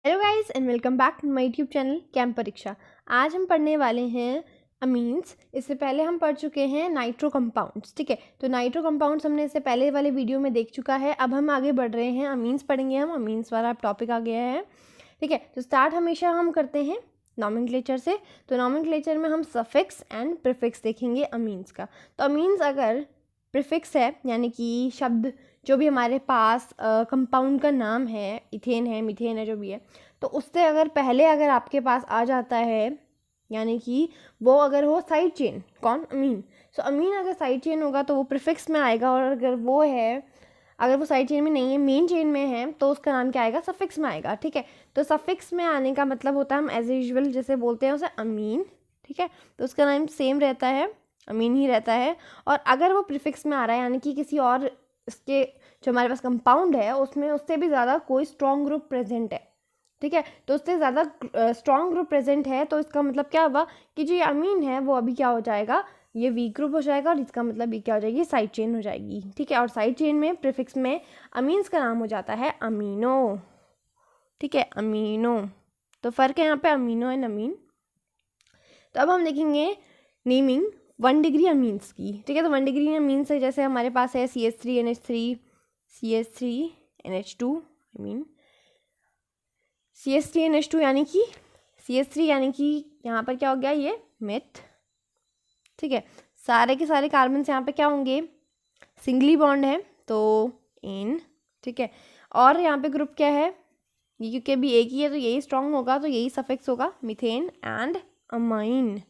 Hello guys and welcome back to my YouTube channel camp परीक्षा। आज हम पढ़ने वाले हैं अमीन्स। इससे पहले हम पढ़ चुके हैं नाइट्रो कंपाउंड्स। ठीक है, तो नाइट्रो कंपाउंड्स हमने इससे पहले वाले वीडियो में देख चुका है। अब हम आगे बढ़ रहे हैं, अमीन्स पढ़ेंगे। हम अमीन्स वाला टॉपिक आ गया है। ठीक है, तो स्टार्ट हमेशा हम करते हैं नॉमेनक्लेचर से। तो नॉमेनक्लेचर में हम सफिक्स एंड प्रीफिक्स देखेंगे अमीन्स का। तो अमीन्स अगर प्रीफिक्स है यानी कि शब्द जो भी हमारे पास कंपाउंड का नाम है, इथेन है, मीथेन है, जो भी है, तो उससे अगर आपके पास आ जाता है यानी कि वो अगर हो साइड चेन, कौन, अमीन। सो अमीन अगर साइड चेन होगा तो वो प्रीफिक्स में आएगा, और अगर वो साइड चेन में नहीं है, मेन चेन में है, तो उसका नाम क्या आएगा, सफिक्स में आएगा। ठीक है, तो सफिक्स में आने का मतलब होता है, हम एज यूजुअल जैसे बोलते हैं उसे अमीन। ठीक है, तो उसका नाम सेम रहता है, अमीन ही रहता है। और अगर वो प्रीफिक्स में आ रहा है यानी कि किसी और इसके जो हमारे पास कंपाउंड है उसमें उससे भी ज़्यादा कोई स्ट्रॉन्ग ग्रुप प्रेजेंट है, ठीक है, तो उससे ज़्यादा स्ट्रॉन्ग ग्रुप प्रेजेंट है, तो इसका मतलब क्या हुआ कि जो ये अमीन है वो अभी क्या हो जाएगा, ये वीक ग्रुप हो जाएगा, और इसका मतलब ये क्या हो जाएगी, साइड चेन हो जाएगी। ठीक है, और साइड चेन में प्रीफिक्स में अमीन्स का नाम हो जाता है अमीनो। ठीक है, अमीनो। तो फ़र्क है यहाँ पे अमीनो एंड अमीन। तो अब हम देखेंगे नेमिंग 1 डिग्री अमीन्स की। ठीक है, तो 1 डिग्री अमीन्स है, जैसे हमारे पास है CH3NH3, CH3NH2, I mean CH3NH2 यानी कि CH3 यानी कि यहाँ पर क्या हो गया, ये मिथ। ठीक है, सारे के सारे कार्बन यहाँ पे क्या होंगे, सिंगली बॉन्ड है तो इन। ठीक है, और यहाँ पे ग्रुप क्या है, ये क्योंकि अभी एक ही है तो यही स्ट्रॉन्ग होगा, तो यही सफिक्स होगा, methane and amine,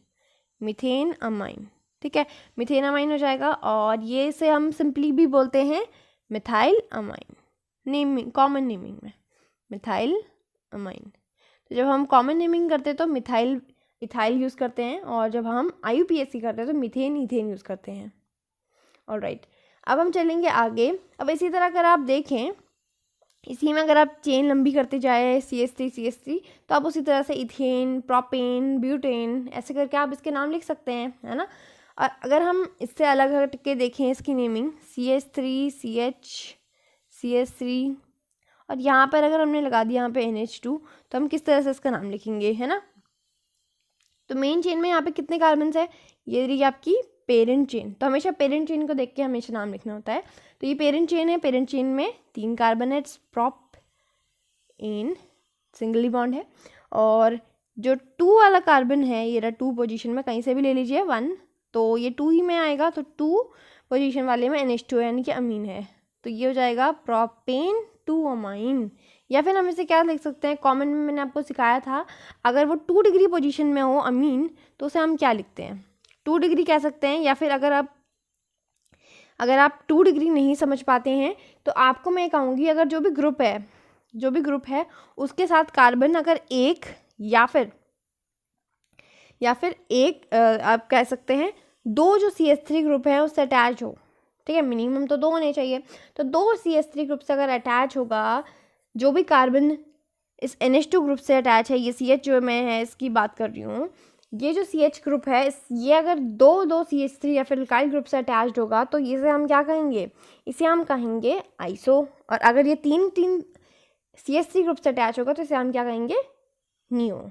methane amine. ठीक है, मिथेन अमाइन हो जाएगा, और ये से हम सिंपली भी बोलते हैं methyl amine, naming common naming में मिथाइल अमाइन। तो जब हम कॉमन नेमिंग करते हैं तो मिथाइल इथाइल यूज़ करते हैं, और जब हम IUPAC करते हैं तो मिथेन इथेन यूज़ करते हैं। ऑलराइट, अब हम चलेंगे आगे। अब इसी तरह अगर आप देखें, इसी में अगर आप चेन लंबी करते जाए CH3 तो आप उसी तरह से इथेन, प्रोपेन, ब्यूटेन, ऐसे करके आप इसके नाम लिख सकते हैं, है ना। और अगर हम इससे अलग हट के देखें इसकी नेमिंग, CH3 CH3, और यहाँ पर अगर हमने लगा दिया यहाँ पे NH2, तो हम किस तरह से इसका नाम लिखेंगे, है ना। तो मेन चेन में यहाँ पे कितने कार्बन है, ये रही आपकी पेरेंट चेन। तो हमेशा पेरेंट चेन को देख के हमेशा नाम लिखना होता है। तो ये पेरेंट चेन है, पेरेंट चेन में 3 कार्बन है, प्रॉप इन, सिंगली बॉन्ड है। और जो 2 वाला कार्बन है, ये रहा 2 पोजीशन में, कहीं से भी ले लीजिए 1, तो ये 2 ही में आएगा, तो 2 पोजीशन वाले में NH2 यानी कि अमीन है, तो ये हो जाएगा प्रोपेन 2 अमाइन। या फिर हम इसे क्या लिख सकते हैं, कॉमन में मैंने आपको सिखाया था, अगर वो 2 डिग्री पोजीशन में हो अमीन, तो उसे हम क्या लिखते हैं, 2 डिग्री कह सकते हैं। या फिर अगर आप 2 डिग्री नहीं समझ पाते हैं, तो आपको मैं कहूँगी, अगर जो भी ग्रुप है उसके साथ कार्बन अगर एक या फिर एक आप कह सकते हैं 2 जो CH3 ग्रुप है उससे अटैच हो। ठीक है, मिनिमम तो 2 होने चाहिए, तो 2 CH3 ग्रुप से अगर अटैच होगा, जो भी कार्बन इस NH2 ग्रुप से अटैच है, ये CH जो मैं है इसकी बात कर रही हूँ, ये जो CH ग्रुप है ये अगर 2 CH3 या फिर अल्काइल ग्रुप से अटैच्ड होगा, तो इसे हम क्या कहेंगे, इसे हम कहेंगे आइसो। और अगर ये 3 CH3 ग्रुप से अटैच होगा तो इसे हम क्या कहेंगे, नियो।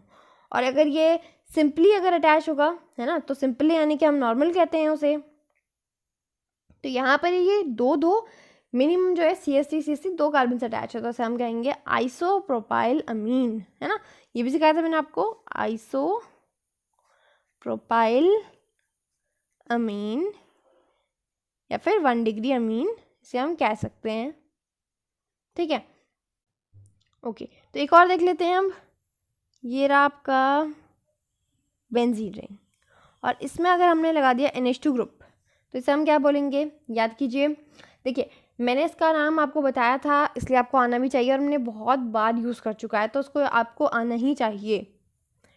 और अगर ये सिंपली अगर अटैच होगा, है ना, तो सिंपली यानी कि हम नॉर्मल कहते हैं उसे। तो यहाँ पर ये 2 मिनिमम जो है CH3 2 कार्बन से अटैच है, तो उसे हम कहेंगे आइसोप्रोपाइल अमीन, है ना। ये भी सिखाया था मैंने आपको, आइसोप्रोपाइल अमीन या फिर 1 डिग्री अमीन, इसे हम कह सकते हैं। ठीक है, ओके, तो एक और देख लेते हैं हम। ये रहा आपका बेंजीन रिंग, और इसमें अगर हमने लगा दिया NH2 ग्रुप, तो इसे हम क्या बोलेंगे, याद कीजिए। देखिए, मैंने इसका नाम आपको बताया था, इसलिए आपको आना भी चाहिए, और मैंने बहुत बार यूज़ कर चुका है, तो उसको आपको आना ही चाहिए।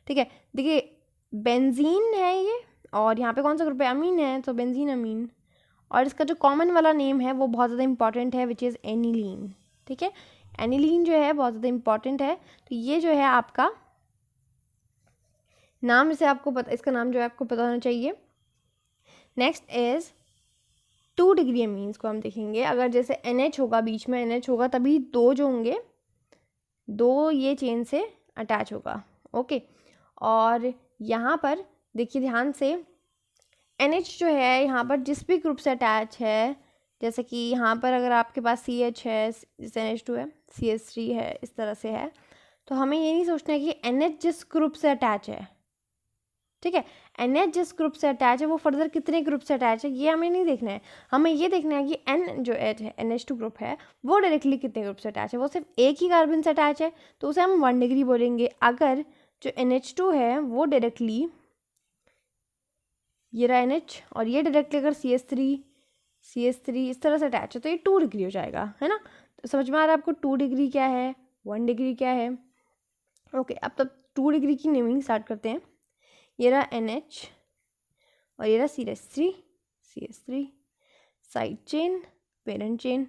ठीक है, देखिए बेंजीन है ये, और यहाँ पे कौन सा ग्रुप है, अमीन है, तो बेंजीन अमीन। और इसका जो कॉमन वाला नेम है वो बहुत ज़्यादा इंपॉर्टेंट है, विच इज़ एनिलीन। ठीक है, एनिलीन जो है बहुत ज़्यादा इंपॉर्टेंट है, तो ये जो है आपका नाम, इसे आपको पता, इसका नाम जो है आपको पता होना चाहिए। नेक्स्ट इज़ 2 डिग्री अमीन्स को हम देखेंगे। अगर जैसे NH होगा, बीच में NH होगा, तभी 2 जो होंगे दो ये चेन से अटैच होगा। ओके, और यहाँ पर देखिए ध्यान से, NH जो है यहाँ पर जिस भी ग्रुप से अटैच है, जैसे कि यहाँ पर अगर आपके पास CH है, जैसे NH2 है, CH3 है, इस तरह से है, तो हमें ये नहीं सोचना है कि NH जिस ग्रुप से अटैच है, ठीक है, NH जिस ग्रुप से अटैच है वो फर्दर कितने ग्रुप से अटैच है ये हमें नहीं देखना है। हमें ये देखना है कि N जो H है, NH2 ग्रुप है, वो डायरेक्टली कितने ग्रुप से अटैच है। वो सिर्फ एक ही कार्बन से अटैच है तो उसे हम 1 डिग्री बोलेंगे। अगर जो NH2 है वो डायरेक्टली, ये रहा NH, और ये डायरेक्टली अगर CH3 इस तरह से अटैच है तो ये 2 डिग्री हो जाएगा, है ना। तो समझ में आ रहा है आपको 2 डिग्री क्या है, 1 डिग्री क्या है। ओके, अब तब 2 डिग्री की नेमिंग स्टार्ट करते हैं। ये रहा NH और ये रहा CH3 side chain, parent chain,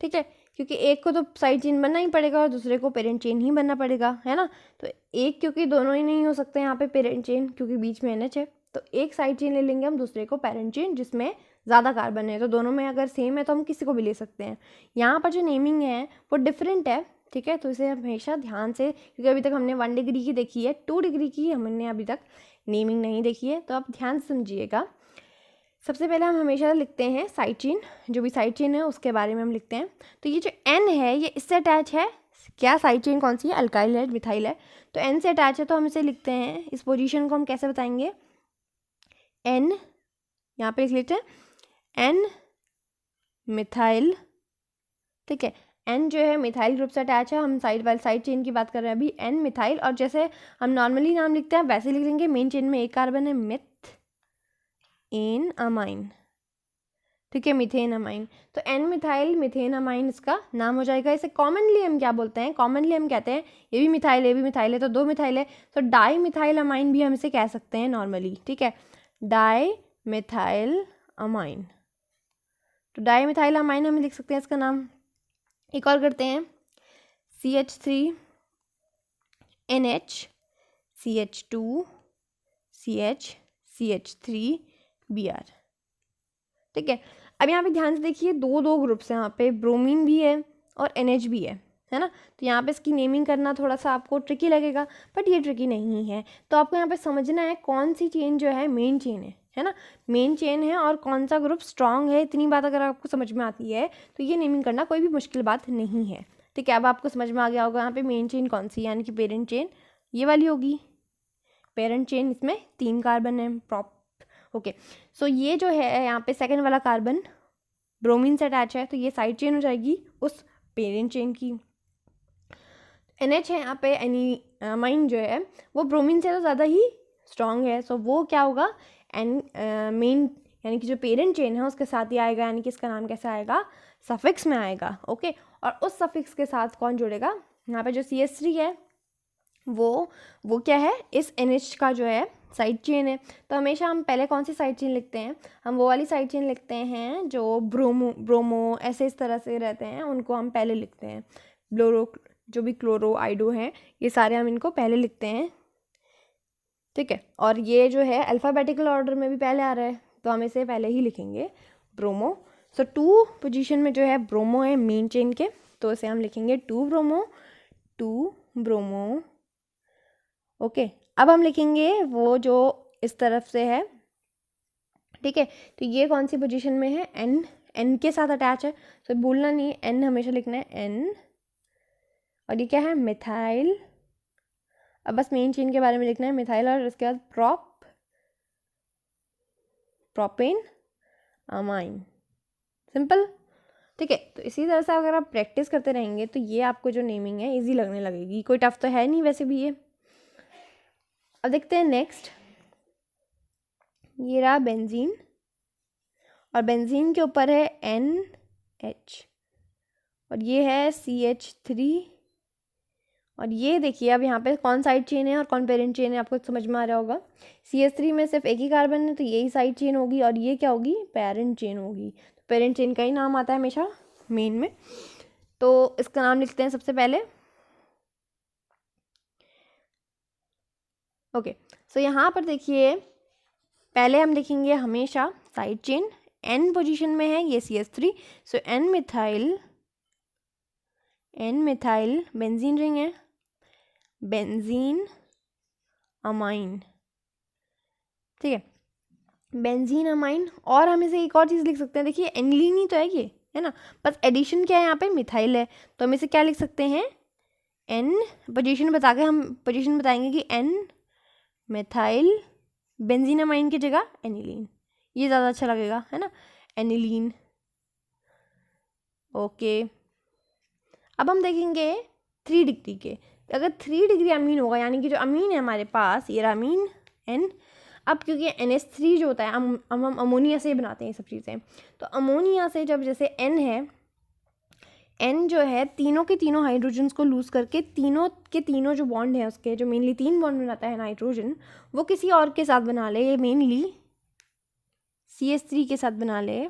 ठीक है, क्योंकि एक को तो साइड चेन बनना ही पड़ेगा और दूसरे को पेरेंट चेन ही बनना पड़ेगा, है ना। तो एक, क्योंकि दोनों ही नहीं हो सकते यहाँ पे पेरेंट चेन, क्योंकि बीच में NH है, तो एक साइड चेन ले लेंगे हम, दूसरे को पेरेंट चेन जिसमें ज़्यादा कार्बन है। तो दोनों में अगर सेम है तो हम किसी को भी ले सकते हैं। यहाँ पर जो नेमिंग है वो डिफरेंट है, ठीक है, तो इसे हमेशा ध्यान से, क्योंकि अभी तक हमने 1 डिग्री की देखी है, 2 डिग्री की हमने अभी तक नेमिंग नहीं देखी है, तो आप ध्यान से समझिएगा। सबसे पहले हम हमेशा लिखते हैं साइड चेन, जो भी साइड चेन है उसके बारे में हम लिखते हैं। तो ये जो N है ये इससे अटैच है, क्या साइड चेन कौन सी है, अल्काइल है, मिथाइल है, तो N से अटैच है, तो हम इसे लिखते हैं, इस पोजीशन को हम कैसे बताएंगे, N, यहाँ पे लिख लेते हैं N मिथाइल, ठीक है, N जो है मिथाइल ग्रुप से अटैच है, हम साइड चेन की बात कर रहे हैं अभी, N मिथाइल, और जैसे हम नॉर्मली नाम लिखते हैं वैसे लिख देंगे, मेन चेन में एक कार्बन है, मिथ एन अमाइन, ठीक है, मीथेन अमाइन, तो N मिथाइल मीथेन अमाइन इसका नाम हो जाएगा। इसे कॉमनली हम क्या बोलते हैं, कॉमनली हम कहते हैं ये भी मिथाइल ये भी मिथाइल है, तो 2 मिथाइल है, तो डाई मिथाइल अमाइन भी हम इसे कह सकते हैं नॉर्मली, ठीक है, डाई मिथाइल अमाइन, तो डाई मिथाइल अमाइन हम लिख सकते हैं इसका नाम। एक और करते हैं, CH3 NH CH2 CH CH3 Br, ठीक है। अब यहाँ पे ध्यान से देखिए, दो ग्रुप्स हैं, यहाँ पे ब्रोमीन भी है और NH भी है ना। तो यहाँ पे इसकी नेमिंग करना थोड़ा सा आपको ट्रिकी लगेगा, बट ये ट्रिकी नहीं है। तो आपको यहाँ पे समझना है कौन सी चेन जो है मेन चेन है ना, मेन चेन है, और कौन सा ग्रुप स्ट्रांग है। इतनी बात अगर आपको समझ में आती है तो ये नेमिंग करना कोई भी मुश्किल बात नहीं है, ठीक है। अब आपको समझ में आ गया होगा यहाँ पे मेन चेन कौन सी, यानी कि पेरेंट चेन ये वाली होगी, पेरेंट चेन, इसमें 3 कार्बन है प्रॉप। ओके, सो ये जो है यहाँ पे सेकंड वाला कार्बन ब्रोमीन से अटैच है, तो ये साइड चेन हो जाएगी उस पेरेंट चेन की। NH है यहाँ पे, अमाइन जो है वो ब्रोमीन से तो ज़्यादा ही स्ट्रॉन्ग है, सो वो क्या होगा, मेन यानी कि जो पेरेंट चेन है उसके साथ ही आएगा, यानी कि इसका नाम कैसा आएगा, सफिक्स में आएगा। ओके, और उस सफिक्स के साथ कौन जुड़ेगा, यहाँ पे जो CH3 है वो क्या है, इस NH का जो है साइड चेन है। तो हमेशा हम पहले कौन सी साइड चेन लिखते हैं, हम वो वाली साइड चेन लिखते हैं जो ब्रोमो ऐसे इस तरह से रहते हैं, उनको हम पहले लिखते हैं। जो भी क्लोरो आइडो हैं ये सारे हम इनको पहले लिखते हैं, ठीक है। और ये जो है अल्फ़ाबेटिकल ऑर्डर में भी पहले आ रहा है, तो हम इसे पहले ही लिखेंगे ब्रोमो। सो 2 पोजीशन में जो है ब्रोमो है मेन चेन के, तो इसे हम लिखेंगे 2 ब्रोमो। ओके, अब हम लिखेंगे वो जो इस तरफ से है, ठीक है। तो ये कौन सी पोजीशन में है, N के साथ अटैच है, तो भूलना नहीं है, N हमेशा लिखना है N, और ये क्या है, मिथाइल। अब बस मेन चेन के बारे में लिखना है, मिथाइल, और इसके बाद प्रोपेन अमाइन, सिंपल, ठीक है। तो इसी तरह से अगर आप प्रैक्टिस करते रहेंगे तो ये आपको जो नेमिंग है इजी लगने लगेगी, कोई टफ तो है नहीं वैसे भी ये। अब देखते हैं नेक्स्ट, ये रहा बेंजीन, और बेंजीन के ऊपर है NH, और ये है CH3, और ये देखिए अब यहाँ पे कौन साइड चेन है और कौन पेरेंट चेन है, आपको समझ में आ रहा होगा। CH3 में सिर्फ एक ही कार्बन है, तो यही साइड चेन होगी, और ये क्या होगी, पेरेंट चेन होगी। तो पेरेंट चेन का ही नाम आता है हमेशा मेन में, तो इसका नाम लिखते हैं सबसे पहले। ओके, सो यहाँ पर देखिए पहले हम लिखेंगे हमेशा साइड चेन, N पोजीशन में है ये CH3, so N N methyl benzene ring है, बेंजीन अमाइन, ठीक है, बेंजीन अमाइन। और हम इसे एक और चीज़ लिख सकते हैं, देखिए एनिलीन ही तो है ये, है ना, बस एडिशन क्या है यहाँ पे, मिथाइल है, तो हम इसे क्या लिख सकते हैं, एन, पोजीशन बता के हम पोजीशन बताएंगे कि एन मिथाइल बेंजीन अमाइन की जगह एनिलीन, ये ज़्यादा अच्छा लगेगा, है ना, एनिलीन। ओके, अब हम देखेंगे 3 डिग्री के, अगर 3 डिग्री अमीन होगा, यानी कि जो अमीन है हमारे पास, ये अमीन एन, अब क्योंकि NH3 जो होता है हम अमोनिया से बनाते हैं ये सब चीज़ें, तो अमोनिया से जब जैसे N है, N जो है तीनों के तीनों हाइड्रोजन्स को लूज़ करके तीनों के तीनों जो बॉन्ड है उसके, जो मेनली 3 बॉन्ड बनाता है नाइट्रोजन, वो किसी और के साथ बना ले, मेनली CH3 के साथ बना ले,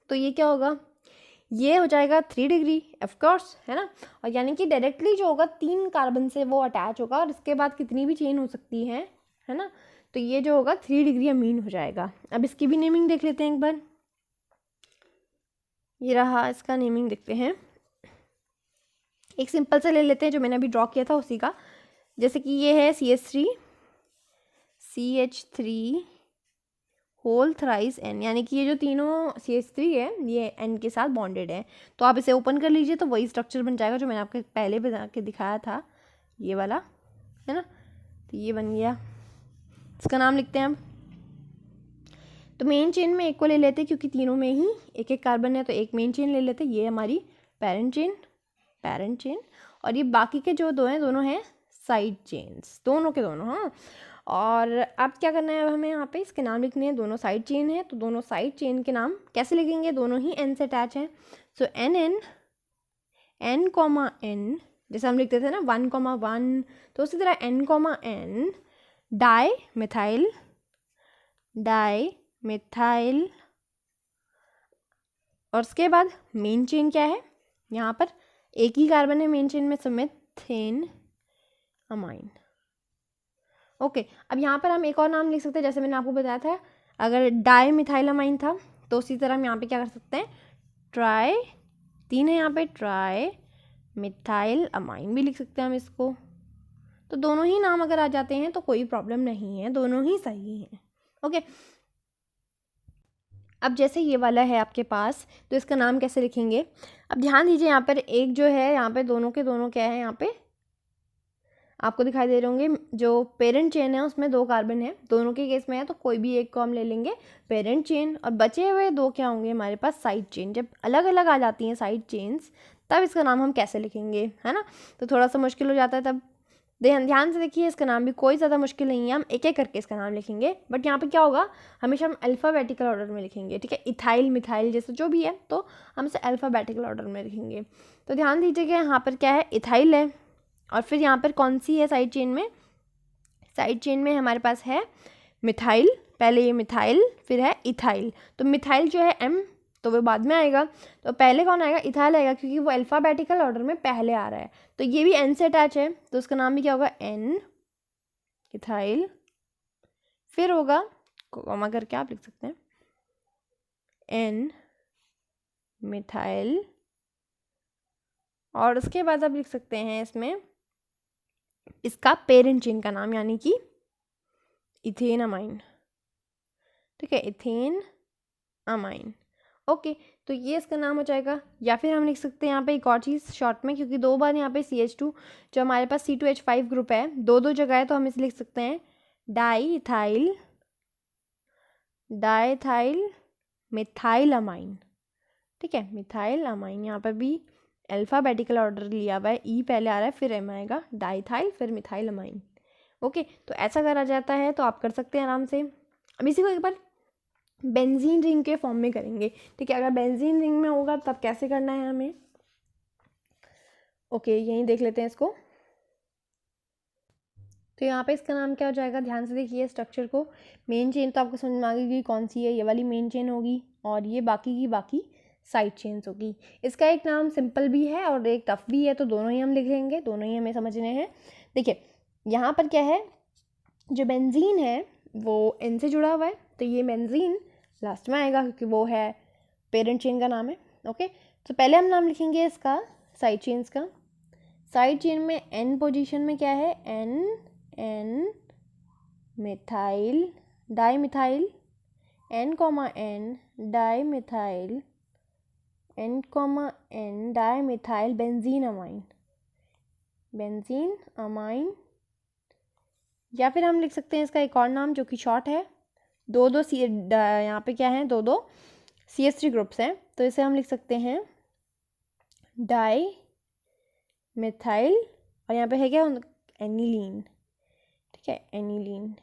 तो ये क्या होगा, ये हो जाएगा 3 डिग्री ऑफकोर्स, है ना, और यानी कि डायरेक्टली जो होगा 3 कार्बन से वो अटैच होगा, और इसके बाद कितनी भी चेन हो सकती है ना, तो ये जो होगा 3 डिग्री अमीन हो जाएगा। अब इसकी भी नेमिंग देख लेते हैं एक बार, ये रहा, इसका नेमिंग देखते हैं, एक सिंपल से ले लेते हैं जो मैंने अभी ड्रॉ किया था उसी का, जैसे कि ये है CH3 होल थ्राइस N, यानी कि ये जो तीनों CH3 है ये N के साथ बॉन्डेड है, तो आप इसे ओपन कर लीजिए तो वही स्ट्रक्चर बन जाएगा जो मैंने आपको पहले बना के दिखाया था, ये वाला, है ना, तो ये बन गया, इसका नाम लिखते हैं हम। तो मेन चेन में एक को ले लेते हैं क्योंकि तीनों में ही एक एक कार्बन है, तो एक मेन चेन ले लेते हैं, ये हमारी पेरेंट चेन, और ये बाकी के जो दो हैं दोनों हैं साइड चेन्स, दोनों के दोनों, हाँ। और अब क्या करना है, अब हमें यहाँ पे इसके नाम लिखने हैं, दोनों साइड चेन है, तो दोनों साइड चेन के नाम कैसे लिखेंगे, दोनों ही N से अटैच हैं, सो N, जैसे हम लिखते थे ना 1,1, तो उसी तरह N, डाई मिथाइल, और उसके बाद मेन चेन क्या है, यहाँ पर एक ही कार्बन है मेन चेन में, मिथेन अमाइन। ओके, अब यहाँ पर हम एक और नाम लिख सकते हैं, जैसे मैंने आपको बताया था, अगर डाई मिथाइल अमाइन था तो उसी तरह हम यहाँ पे क्या कर सकते हैं, 3 है यहाँ पे, ट्राई मिथाइल अमाइन भी लिख सकते हैं हम इसको, तो दोनों ही नाम अगर आ जाते हैं तो कोई प्रॉब्लम नहीं है, दोनों ही सही हैं। ओके, अब जैसे ये वाला है आपके पास, तो इसका नाम कैसे लिखेंगे, अब ध्यान दीजिए, यहाँ पर एक जो है, यहाँ पे दोनों के दोनों क्या है, यहाँ पे आपको दिखाई दे रहे होंगे, जो पेरेंट चेन है उसमें 2 कार्बन है, दोनों के केस में है, तो कोई भी एक को हम ले लेंगे पेरेंट चेन, और बचे हुए 2 क्या होंगे हमारे पास, साइड चेन। जब अलग अलग आ जाती हैं साइड चेन्स, तब इसका नाम हम कैसे लिखेंगे, है ना, तो थोड़ा सा मुश्किल हो जाता है, तब ध्यान से देखिए, इसका नाम भी कोई ज़्यादा मुश्किल नहीं है, हम एक एक करके इसका नाम लिखेंगे, बट यहाँ पे क्या होगा, हमेशा हम अल्फ़ाबेटिकल ऑर्डर में लिखेंगे, ठीक है, इथाइल मिथाइल जैसे जो भी है, तो हम इसे अल्फ़ाबेटिकल ऑर्डर में लिखेंगे। तो ध्यान दीजिएगा, यहाँ पर क्या है, इथाइल है, और फिर यहाँ पर कौन सी है साइड चेन में हमारे पास है मिथाइल, पहले ये मिथाइल, फिर है इथाइल, तो मिथाइल जो है M, तो वो बाद में आएगा, तो पहले कौन आएगा, इथाइल आएगा, क्योंकि वो अल्फ़ाबेटिकल ऑर्डर में पहले आ रहा है, तो ये भी N से अटैच है, तो उसका नाम भी क्या होगा, N इथाइल, फिर होगा कॉमा करके आप लिख सकते हैं N मिथाइल, और उसके बाद आप लिख सकते हैं इसमें इसका पेरेंट चेन का नाम, यानी कि इथेन अमाइन, ठीक है, इथेन अमाइन। ओके, तो ये इसका नाम हो जाएगा, या फिर हम लिख सकते हैं यहाँ पे एक और चीज़ शॉर्ट में, क्योंकि 2 बार यहाँ पे CH2 जो हमारे पास C2H5 ग्रुप है, 2 जगह है, तो हम इसे लिख सकते हैं डाईथाइल मिथाइल अमाइन, ठीक है, मिथाइल अमाइन, यहाँ पर भी अल्फ़ाबेटिकल ऑर्डर लिया हुआ है, E पहले आ रहा है, फिर M आएगा, डाईथाइल फिर मिथाइल अमाइन। ओके, तो ऐसा करा जाता है, तो आप कर सकते हैं आराम से। अब इसी को एक बार बेंजीन रिंग के फॉर्म में करेंगे, ठीक है, अगर बेंजीन रिंग में होगा तब कैसे करना है हमें, ओके, यहीं देख लेते हैं इसको। तो यहाँ पे इसका नाम क्या हो जाएगा, ध्यान से देखिए स्ट्रक्चर को, मेन चेन तो आपको समझ में आ गई कि कौन सी है, ये वाली मेन चेन होगी, और ये बाकी की बाकी साइड चेन्स होगी। इसका एक नाम सिंपल भी है और एक टफ भी है, तो दोनों ही हम लिख लेंगे, दोनों ही हमें समझने हैं। देखिए यहाँ पर क्या है, जो बेंजीन है वो N से जुड़ा हुआ है, तो ये बेंजीन लास्ट में आएगा क्योंकि वो है पेरेंट चेन का नाम है। ओके, तो पहले हम नाम लिखेंगे इसका साइड चेन्स का। साइड चेन में N पोजीशन में क्या है, N methyl dimethyl, N, dimethyl, N dimethyl benzene amine, या फिर हम लिख सकते हैं इसका एक और नाम जो कि शॉर्ट है। यहाँ पे क्या है, दो CH3 ग्रुप्स हैं, तो इसे हम लिख सकते हैं डाई मिथाइल, और यहाँ पे है क्या, एनिलीन। ठीक है, एनिलीन,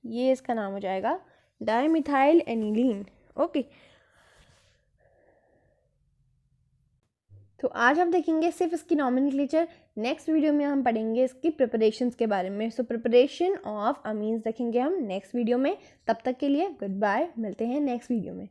ये इसका नाम हो जाएगा डाइमिथाइल एनिलीन। ओके, तो आज हम देखेंगे सिर्फ इसकी नॉमेनक्लेचर। नेक्स्ट वीडियो में हम पढ़ेंगे इसकी प्रिपरेशंस के बारे में। सो प्रिपरेशन ऑफ अमीन्स देखेंगे हम नेक्स्ट वीडियो में। तब तक के लिए गुड बाय, मिलते हैं नेक्स्ट वीडियो में।